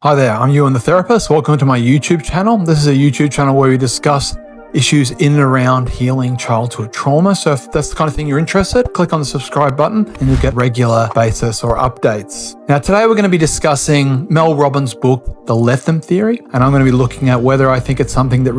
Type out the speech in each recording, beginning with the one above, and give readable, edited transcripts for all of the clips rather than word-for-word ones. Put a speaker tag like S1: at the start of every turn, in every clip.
S1: Hi there, I'm Ewan the Therapist. Welcome to my YouTube channel. This is a YouTube channel where we discuss issues in and around healing childhood trauma. So if that's the kind of thing you're interested, click on the subscribe button and you'll get regular basis or updates. Now today we're going to be discussing Mel Robbins' book, The Let Them Theory, and I'm going to be looking at whether I think it's something that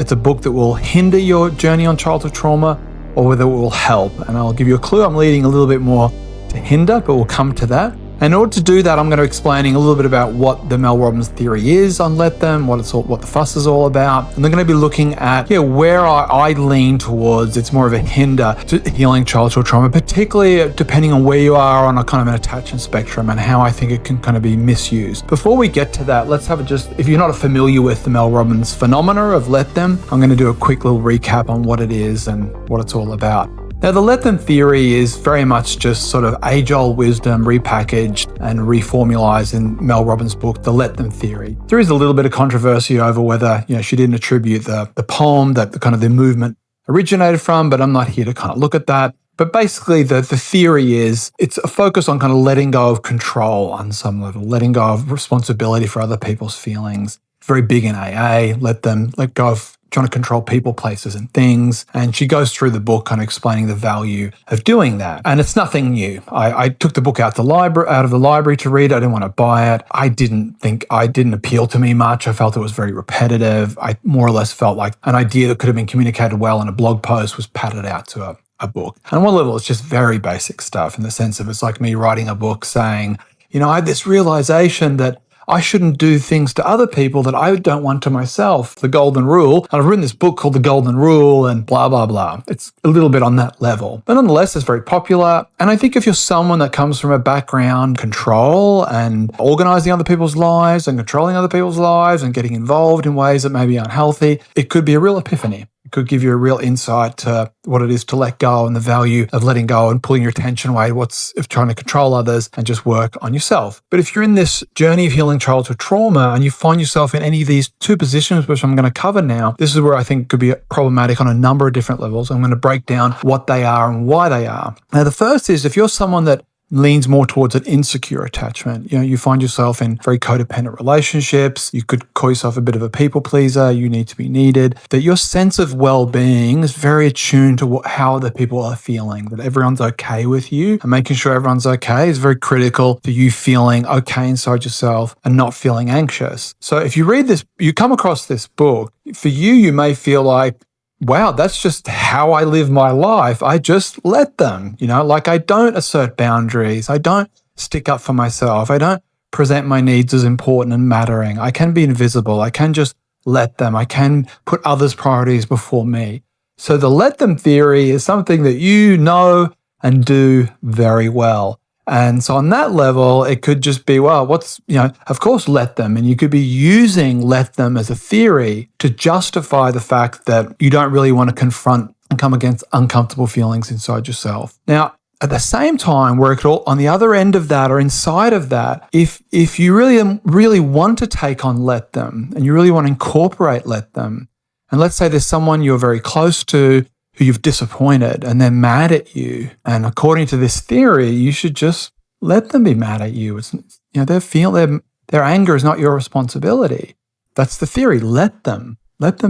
S1: it's a book that will hinder your journey on childhood trauma or whether it will help. And I'll give you a clue. I'm leading a little bit more to hinder, but we'll come to that. In order to do that, I'm going to be explaining a little bit about what the Mel Robbins theory is on Let Them, what the fuss is all about. And they're going to be looking at where I lean towards. It's more of a hinder to healing childhood trauma, particularly depending on where you are on a kind of an attachment spectrum and how I think it can kind of be misused. Before we get to that, let's have if you're not familiar with the Mel Robbins phenomena of Let Them, I'm going to do a quick little recap on what it is and what it's all about. Now, the Let Them theory is very much just sort of age-old wisdom repackaged and reformulized in Mel Robbins' book, The Let Them Theory. There is a little bit of controversy over whether she didn't attribute the poem that the movement originated from, but I'm not here to kind of look at that. But basically, the theory is it's a focus on kind of letting go of control on some level, letting go of responsibility for other people's feelings. Very big in AA, let go of trying to control people, places, and things. And she goes through the book kind of explaining the value of doing that. And it's nothing new. I took the book out of the library to read. I didn't want to buy it. I didn't appeal to me much. I felt it was very repetitive. I more or less felt like an idea that could have been communicated well in a blog post was padded out to a book. And on one level, it's just very basic stuff in the sense of it's like me writing a book saying, I had this realization that I shouldn't do things to other people that I don't want to myself. The golden rule. And I've written this book called The Golden Rule and blah, blah, blah. It's a little bit on that level. But nonetheless, it's very popular. And I think if you're someone that comes from a background control and organizing other people's lives and controlling other people's lives and getting involved in ways that may be unhealthy, it could be a real epiphany. It could give you a real insight to what it is to let go and the value of letting go and pulling your attention away of trying to control others and just work on yourself. But if you're in this journey of healing childhood trauma and you find yourself in any of these two positions, which I'm going to cover now, this is where I think could be problematic on a number of different levels. I'm going to break down what they are and why they are. Now, the first is if you're someone that leans more towards an insecure attachment. You find yourself in very codependent relationships. You could call yourself a bit of a people pleaser. You need to be needed. That your sense of well-being is very attuned to how other people are feeling, that everyone's okay with you, and making sure everyone's okay is very critical to you feeling okay inside yourself and not feeling anxious. So if you read this, you come across this book, for you may feel like, wow, that's just how I live my life. I just let them, like I don't assert boundaries. I don't stick up for myself. I don't present my needs as important and mattering. I can be invisible. I can just let them. I can put others' priorities before me. So the let them theory is something that you know and do very well. And so on that level, it could just be, well, of course, let them. And you could be using let them as a theory to justify the fact that you don't really want to confront and come against uncomfortable feelings inside yourself. Now, at the same time, where it could all, on the other end of that or inside of that, if you really want to take on let them and you really want to incorporate let them, and let's say there's someone you're very close to who you've disappointed and they're mad at you. And according to this theory, you should just let them be mad at you. It's, their anger is not your responsibility. That's the theory. Let them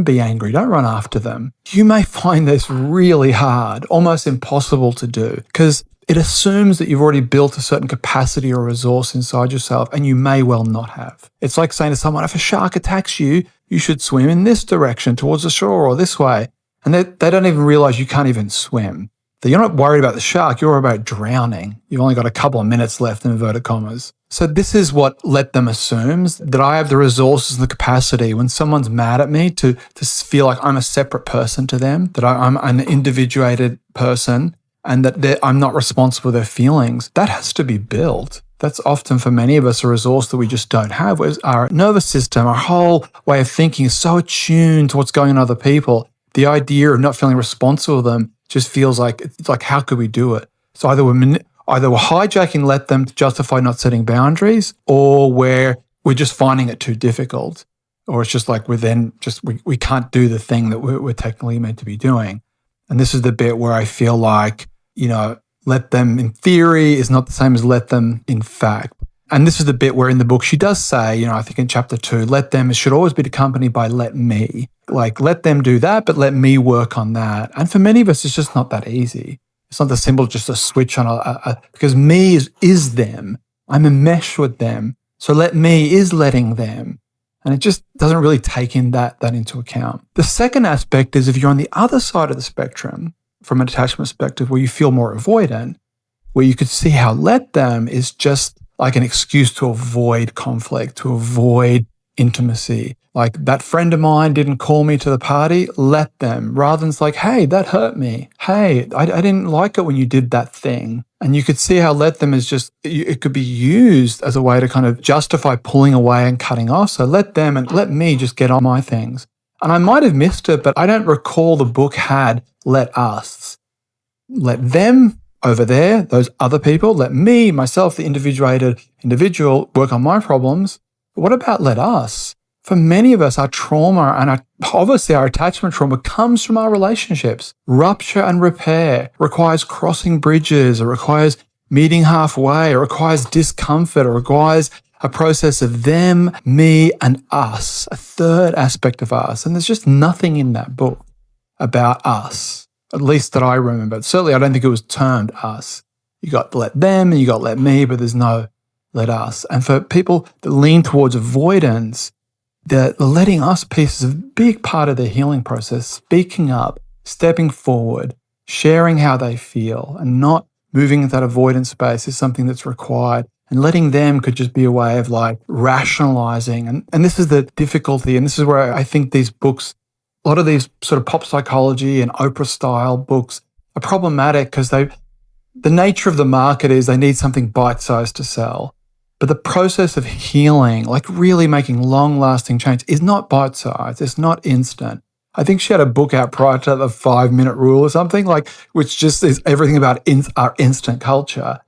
S1: be angry. Don't run after them. You may find this really hard, almost impossible to do because it assumes that you've already built a certain capacity or resource inside yourself and you may well not have. It's like saying to someone, if a shark attacks you, you should swim in this direction towards the shore or this way. And they don't even realize you can't even swim. That you're not worried about the shark, you're worried about drowning. You've only got a couple of minutes left in inverted commas. So this is what let them assumes, that I have the resources and the capacity when someone's mad at me to feel like I'm a separate person to them, that I'm an individuated person and that I'm not responsible for their feelings. That has to be built. That's often for many of us a resource that we just don't have. Whereas our nervous system, our whole way of thinking is so attuned to what's going on in other people. The idea of not feeling responsible for them just feels like, it's like, how could we do it? So either we're hijacking let them to justify not setting boundaries, or we're just finding it too difficult, or it's just like we can't do the thing that we're technically meant to be doing. And this is the bit where I feel like, let them in theory is not the same as let them in fact. And this is the bit where in the book she does say, I think in chapter 2, let them should always be accompanied by let me. Like, let them do that, but let me work on that. And for many of us, it's just not that easy. It's not that simple, just a switch on because me is them. I'm enmeshed with them. So let me is letting them. And it just doesn't really take in that into account. The second aspect is if you're on the other side of the spectrum, from an attachment perspective, where you feel more avoidant, where you could see how let them is just like an excuse to avoid conflict, to avoid intimacy. Like, that friend of mine didn't call me to the party, let them. Rather than it's like, hey, that hurt me. Hey, I didn't like it when you did that thing. And you could see how let them is just, it could be used as a way to kind of justify pulling away and cutting off. So let them and let me just get on my things. And I might have missed it, but I don't recall the book had let us. Let them over there, those other people, let me, myself, the individual, work on my problems. But what about let us? For many of us, our trauma and obviously our attachment trauma comes from our relationships. Rupture and repair requires crossing bridges. It requires meeting halfway. It requires discomfort. It requires a process of them, me, and us, a third aspect of us. And there's just nothing in that book about us, at least that I remember. Certainly, I don't think it was termed us. You got let them and you got let me, but there's no let us. And for people that lean towards avoidance, the letting us piece is a big part of their healing process. Speaking up, stepping forward, sharing how they feel, and not moving into that avoidance space is something that's required. And letting them could just be a way of like rationalizing. And this is the difficulty. And this is where I think these books, a lot of these sort of pop psychology and Oprah style books are problematic because the nature of the market is they need something bite-sized to sell. But the process of healing, like really making long-lasting change, is not bite-sized. It's not instant. I think she had a book out prior to the 5-minute rule or something, like, which just is everything about our instant culture.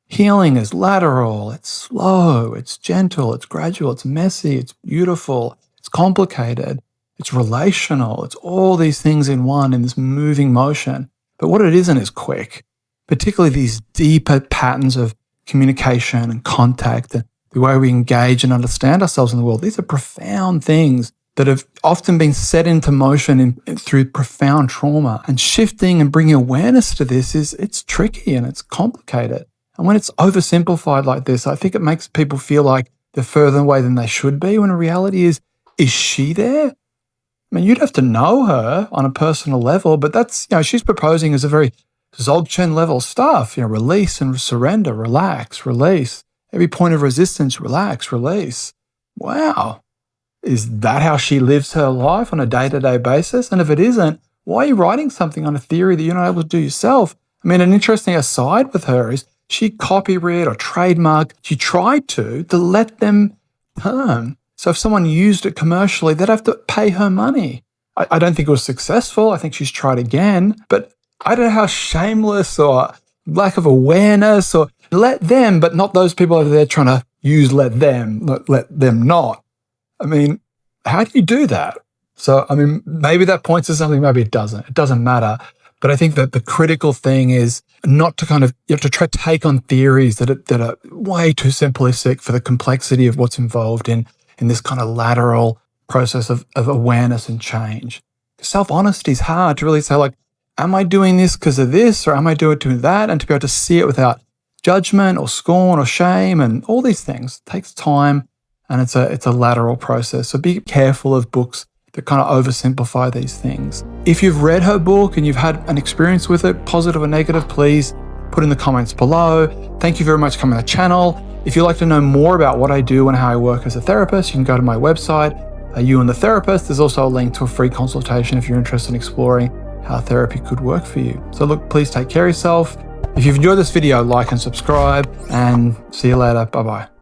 S1: Healing is lateral, it's slow, it's gentle, it's gradual, it's messy, it's beautiful, it's complicated, it's relational, it's all these things in one in this moving motion. But what it isn't is quick, particularly these deeper patterns of communication and contact and the way we engage and understand ourselves in the world. These are profound things that have often been set into motion through profound trauma. And shifting and bringing awareness to this it's tricky and it's complicated. And when it's oversimplified like this, I think it makes people feel like they're further away than they should be, when the reality is she there? I mean, you'd have to know her on a personal level, but that's, she's proposing as a very Dzogchen level stuff, release and surrender, relax, release. Every point of resistance, relax, release. Wow. Is that how she lives her life on a day-to-day basis? And if it isn't, why are you writing something on a theory that you're not able to do yourself? I mean, an interesting aside with her is she copyrighted or trademarked. She tried to let them term. So if someone used it commercially, they'd have to pay her money. I don't think it was successful. I think she's tried again, but I don't know how shameless or lack of awareness or let them, but not those people over there trying to use let them not. I mean, how do you do that? So, I mean, maybe that points to something, maybe it doesn't. It doesn't matter. But I think that the critical thing is not to you have to try to take on theories that are way too simplistic for the complexity of what's involved in this kind of lateral process of awareness and change. Self-honesty is hard to really say, like, am I doing this because of this, or am I doing that? And to be able to see it without judgment or scorn or shame and all these things takes time, and it's a lateral process. So be careful of books that kind of oversimplify these things. If you've read her book and you've had an experience with it, positive or negative, please put in the comments below. Thank you very much for coming to the channel. If you'd like to know more about what I do and how I work as a therapist, you can go to my website, Ewan the Therapist. There's also a link to a free consultation if you're interested in exploring how therapy could work for you. So look, please take care of yourself. If you've enjoyed this video, like and subscribe, and see you later. Bye-bye.